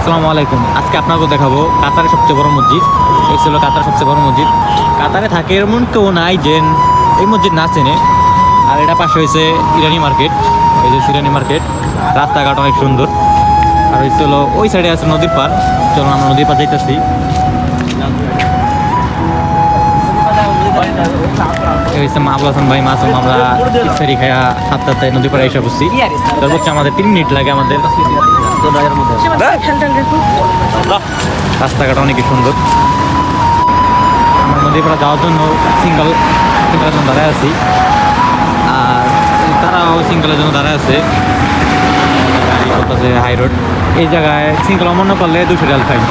আসসালামু আলাইকুম। আজকে আপনাকে দেখাবো কাতারের সবচেয়ে বড় মসজিদ। এই ছিল কাতারের সবচেয়ে বড় মসজিদ। কাতারে থাকে এমন কেউ নাই যে এই মসজিদ না চেনে। আর এটা পাশে হয়েছে ইরানি মার্কেট। এই যে ইরানি মার্কেট, রাস্তাঘাট অনেক সুন্দর। আর হয়েছে হলো ওই সাইডে আছে নদীর পার। চলুন আমরা নদীর পার যাইতেছি। এই হচ্ছে মাহবুব হাসান ভাই মাসুম। আমরা ইফতারি খায়া সাতটাতে নদী পাড়ে এসে বসছি। সর্বোচ্চ আমাদের 3 মিনিট লাগে আমাদের। রাস্তাঘাট অনেক সুন্দর। আমরা নদী পাড়ে যাওয়ার জন্য সিঙ্গেলের জন্য দাঁড়ায় আছি, আর তারাও সিঙ্গেলের জন্য দাঁড়ায় আছে। গাড়ি চলতেছে হাই রোড। এই জায়গায় সিঙ্গেল অমান্য করলে 200 রিয়াল ফাইন।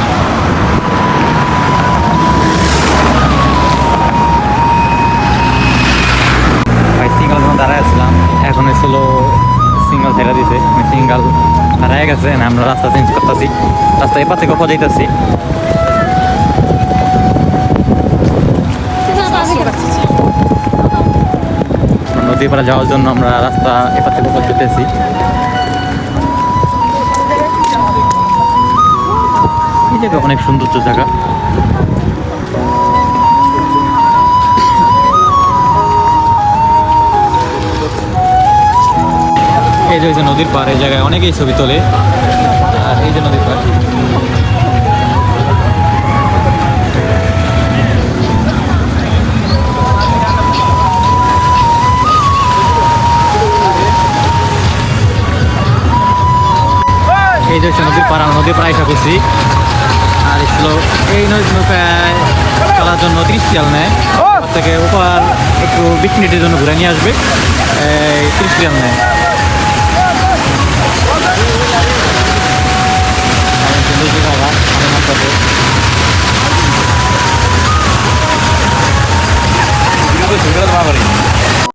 সিঙ্গেল যখন দাঁড়ায় আসছিলাম, এখন এসেছিল সিঙ্গেল ছেড়ে দিতে, সিঙ্গেল হারায় গেছে। আমরা রাস্তা চেঞ্জ করতেছি, রাস্তা এপার থেকে ওপর যাইতেছি। নদী পাড়ে যাওয়ার জন্য আমরা রাস্তা এপার থেকে ওপর যেতেছি। এই জায়গা অনেক সৌন্দর্য জায়গা। এই যে নদীর পার, এই জায়গায় অনেকেই ছবি তোলে। আর এই যে নদীর পার, এই যে নদীর পার, আমরা নদীর পাড়ে এসে করছি। আর ছিল এই নৌকায় চলার জন্য 30 রিয়াল নেয়। থেকে উপর একটু 20 মিনিটের জন্য ঘুরে নিয়ে আসবে, 30 রিয়াল নেয়।